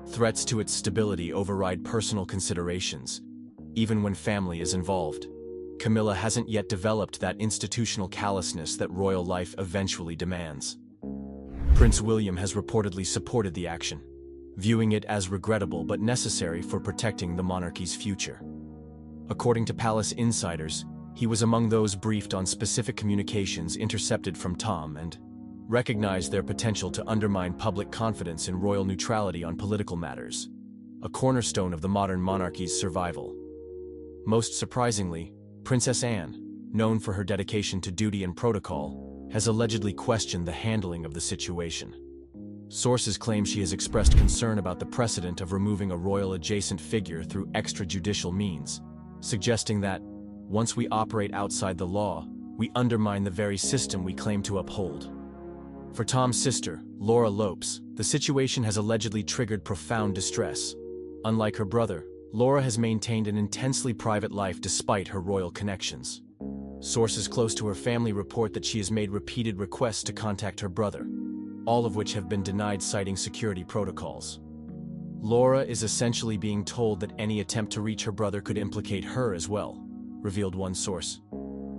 Threats to its stability override personal considerations, even when family is involved. Camilla hasn't yet developed that institutional callousness that royal life eventually demands. Prince William has reportedly supported the action, viewing it as regrettable but necessary for protecting the monarchy's future. According to palace insiders, he was among those briefed on specific communications intercepted from Tom and recognized their potential to undermine public confidence in royal neutrality on political matters, a cornerstone of the modern monarchy's survival. Most surprisingly, Princess Anne, known for her dedication to duty and protocol, has allegedly questioned the handling of the situation. Sources claim she has expressed concern about the precedent of removing a royal-adjacent figure through extrajudicial means, suggesting that, once we operate outside the law, we undermine the very system we claim to uphold. For Tom's sister, Laura Lopes, the situation has allegedly triggered profound distress. Unlike her brother, Laura has maintained an intensely private life despite her royal connections. Sources close to her family report that she has made repeated requests to contact her brother, all of which have been denied citing security protocols. Laura is essentially being told that any attempt to reach her brother could implicate her as well, revealed one source.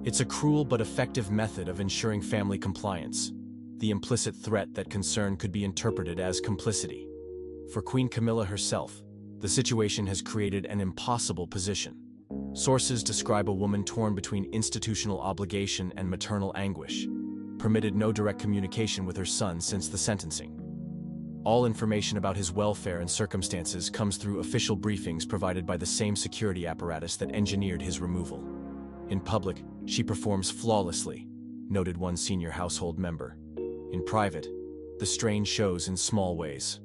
It's a cruel but effective method of ensuring family compliance, the implicit threat that concern could be interpreted as complicity. For Queen Camilla herself, the situation has created an impossible position. Sources describe a woman torn between institutional obligation and maternal anguish, permitted no direct communication with her son since the sentencing. All information about his welfare and circumstances comes through official briefings provided by the same security apparatus that engineered his removal. In public, she performs flawlessly, noted one senior household member. In private, the strain shows in small ways.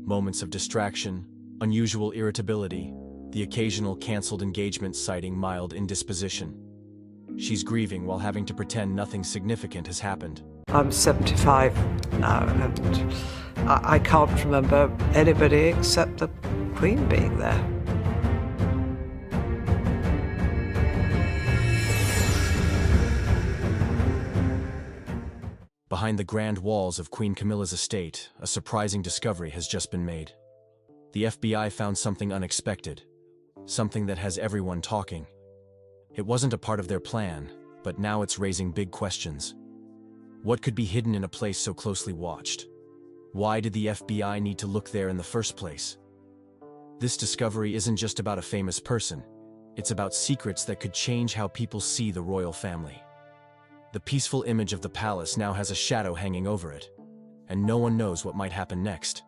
Moments of distraction, unusual irritability, the occasional canceled engagement citing mild indisposition. She's grieving while having to pretend nothing significant has happened.
I'm 75 now, and I can't remember anybody except the Queen being there.
Behind the grand walls of Queen Camilla's estate, a surprising discovery has just been made. The FBI found something unexpected, something that has everyone talking. It wasn't a part of their plan, but now it's raising big questions. What could be hidden in a place so closely watched? Why did the FBI need to look there in the first place? This discovery isn't just about a famous person. It's about secrets that could change how people see the royal family. The peaceful image of the palace now has a shadow hanging over it, and no one knows what might happen next.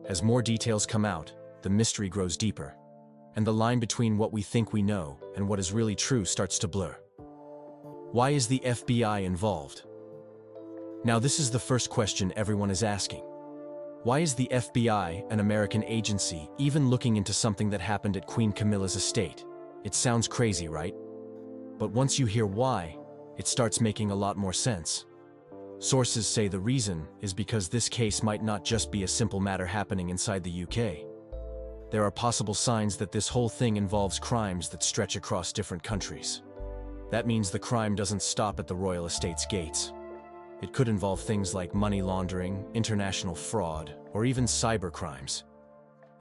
As more details come out, the mystery grows deeper, and the line between what we think we know and what is really true starts to blur. Why is the FBI involved? Now, this is the first question everyone is asking. Why is the FBI, an American agency, even looking into something that happened at Queen Camilla's estate? It sounds crazy, right? But once you hear why, it starts making a lot more sense. Sources say the reason is because this case might not just be a simple matter happening inside the UK. There are possible signs that this whole thing involves crimes that stretch across different countries. That means the crime doesn't stop at the royal estate's gates. It could involve things like money laundering, international fraud, or even cyber crimes.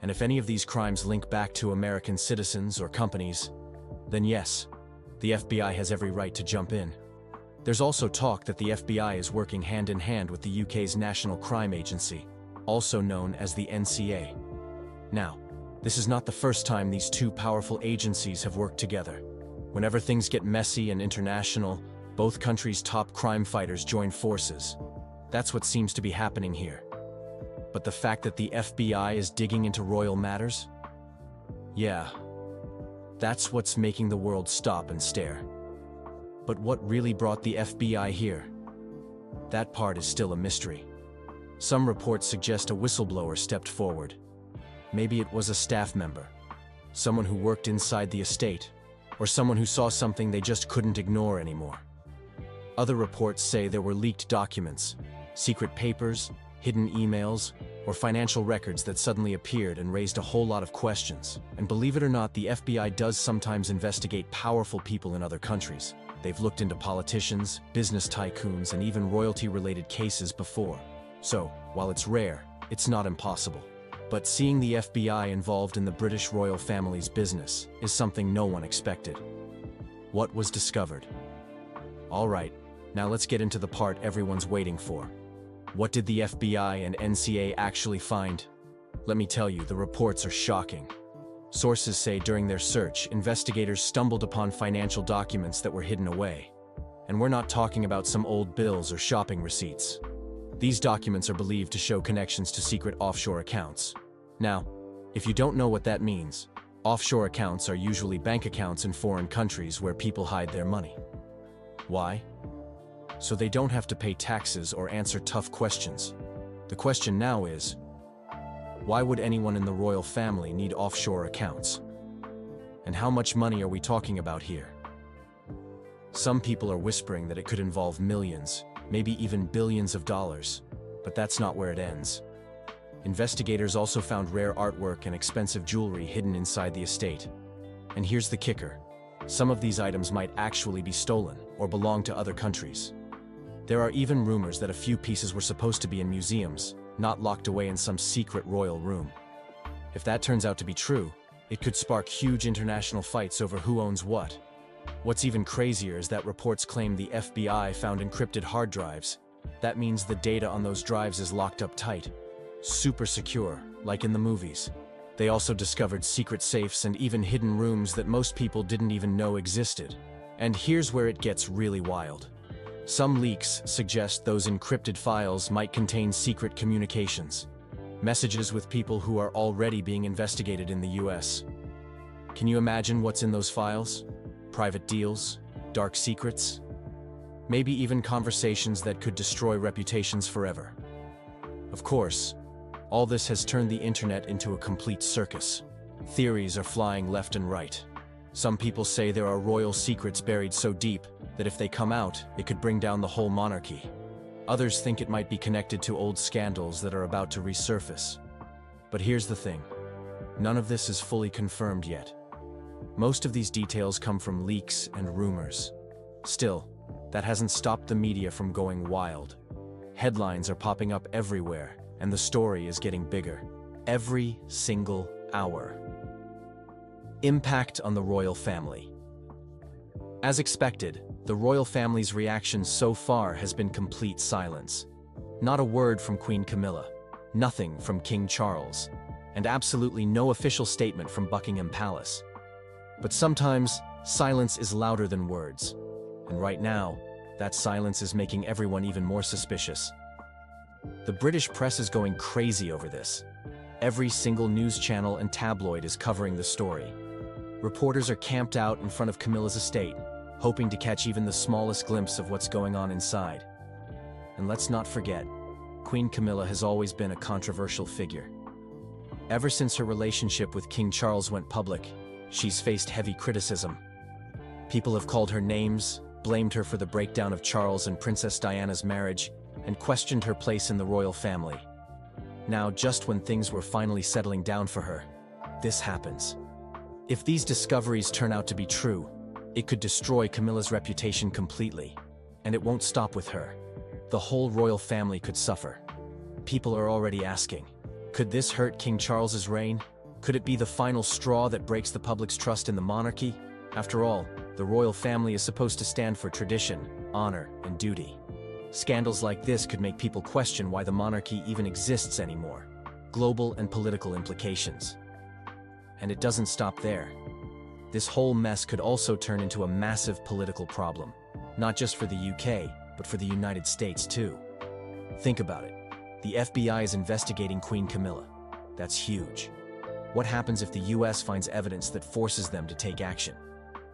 And if any of these crimes link back to American citizens or companies, then yes, the FBI has every right to jump in. There's also talk that the FBI is working hand in hand with the UK's National Crime Agency, also known as the NCA. Now, This is not the first time these two powerful agencies have worked together. Whenever things get messy and international, both countries' top crime fighters join forces. That's what seems to be happening here. But the fact that the FBI is digging into royal matters? Yeah, that's what's making the world stop and stare. But what really brought the FBI here? That part is still a mystery. Some reports suggest a whistleblower stepped forward. Maybe it was a staff member, someone who worked inside the estate, or someone who saw something they just couldn't ignore anymore. Other reports say there were leaked documents, secret papers, hidden emails, or financial records that suddenly appeared and raised a whole lot of questions. And believe it or not, the FBI does sometimes investigate powerful people in other countries. They've looked into politicians, business tycoons, and even royalty-related cases before. So, while it's rare, it's not impossible. But seeing the FBI involved in the British royal family's business is something no one expected. What was discovered? All right, now let's get into the part everyone's waiting for. What did the FBI and NCA actually find? Let me tell you, the reports are shocking. Sources say during their search, investigators stumbled upon financial documents that were hidden away. And we're not talking about some old bills or shopping receipts. These documents are believed to show connections to secret offshore accounts. Now, if you don't know what that means, offshore accounts are usually bank accounts in foreign countries where people hide their money. Why? So they don't have to pay taxes or answer tough questions. The question now is, why would anyone in the royal family need offshore accounts? And how much money are we talking about here? Some people are whispering that it could involve millions, maybe even billions of dollars, but that's not where it ends. Investigators also found rare artwork and expensive jewelry hidden inside the estate. And here's the kicker. Some of these items might actually be stolen or belong to other countries. There are even rumors that a few pieces were supposed to be in museums, not locked away in some secret royal room. If that turns out to be true, it could spark huge international fights over who owns what. What's even crazier is that reports claim the FBI found encrypted hard drives. That means the data on those drives is locked up tight, super secure, like in the movies. They also discovered secret safes and even hidden rooms that most people didn't even know existed. And here's where it gets really wild. Some leaks suggest those encrypted files might contain secret communications, messages with people who are already being investigated in the US. Can you imagine what's in those files? Private deals, dark secrets, maybe even conversations that could destroy reputations forever. Of course, all this has turned the internet into a complete circus. Theories are flying left and right. Some people say there are royal secrets buried so deep that if they come out, it could bring down the whole monarchy. Others think it might be connected to old scandals that are about to resurface. But here's the thing. None of this is fully confirmed yet. Most of these details come from leaks and rumors. Still, that hasn't stopped the media from going wild. Headlines are popping up everywhere, and the story is getting bigger. Every single hour. Impact on the royal family. As expected, the royal family's reaction so far has been complete silence. Not a word from Queen Camilla, nothing from King Charles, and absolutely no official statement from Buckingham Palace. But sometimes, silence is louder than words. And right now, that silence is making everyone even more suspicious. The British press is going crazy over this. Every single news channel and tabloid is covering the story. Reporters are camped out in front of Camilla's estate, hoping to catch even the smallest glimpse of what's going on inside. And let's not forget, Queen Camilla has always been a controversial figure. Ever since her relationship with King Charles went public, she's faced heavy criticism. People have called her names, blamed her for the breakdown of Charles and Princess Diana's marriage, and questioned her place in the royal family. Now, just when things were finally settling down for her, this happens. If these discoveries turn out to be true, it could destroy Camilla's reputation completely, and it won't stop with her. The whole royal family could suffer. People are already asking, could this hurt King Charles's reign? Could it be the final straw that breaks the public's trust in the monarchy? After all, the royal family is supposed to stand for tradition, honor, and duty. Scandals like this could make people question why the monarchy even exists anymore. Global and political implications. And it doesn't stop there. This whole mess could also turn into a massive political problem, not just for the UK, but for the United States too. Think about it. The FBI is investigating Queen Camilla. That's huge. What happens if the US finds evidence that forces them to take action?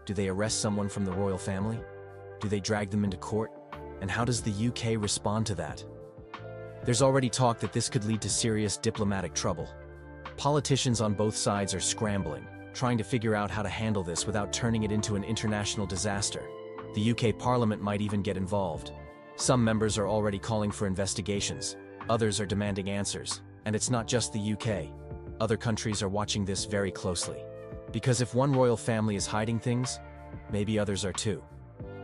Do they arrest someone from the royal family? Do they drag them into court? And how does the UK respond to that? There's already talk that this could lead to serious diplomatic trouble. Politicians on both sides are scrambling, trying to figure out how to handle this without turning it into an international disaster. The UK Parliament might even get involved. Some members are already calling for investigations. Others are demanding answers. And it's not just the UK. Other countries are watching this very closely. Because if one royal family is hiding things, maybe others are too.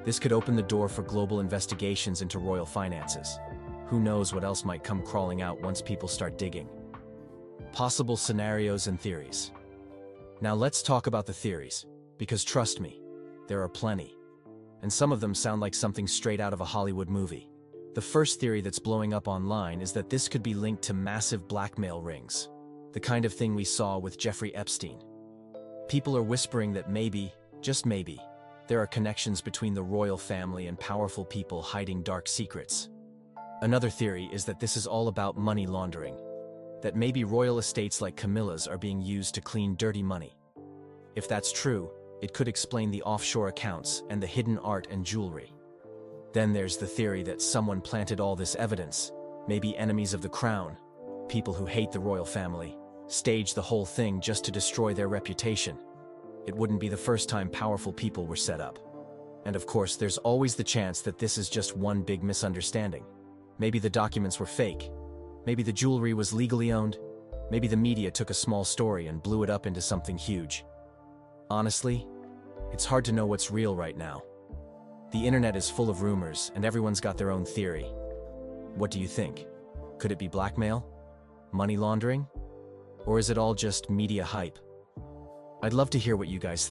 This could open the door for global investigations into royal finances. Who knows what else might come crawling out once people start digging. Possible scenarios and theories. Now let's talk about the theories, because trust me, there are plenty. And some of them sound like something straight out of a Hollywood movie. The first theory that's blowing up online is that this could be linked to massive blackmail rings, the kind of thing we saw with Jeffrey Epstein. People are whispering that maybe, just maybe, there are connections between the royal family and powerful people hiding dark secrets. Another theory is that this is all about money laundering, that maybe royal estates like Camilla's are being used to clean dirty money. If that's true, it could explain the offshore accounts and the hidden art and jewelry. Then there's the theory that someone planted all this evidence, maybe enemies of the crown, people who hate the royal family, staged the whole thing just to destroy their reputation. It wouldn't be the first time powerful people were set up. And of course, there's always the chance that this is just one big misunderstanding. Maybe the documents were fake. Maybe the jewelry was legally owned. Maybe the media took a small story and blew it up into something huge. Honestly, it's hard to know what's real right now. The internet is full of rumors, and everyone's got their own theory. What do you think? Could it be blackmail? Money laundering? Or is it all just media hype? I'd love to hear what you guys think.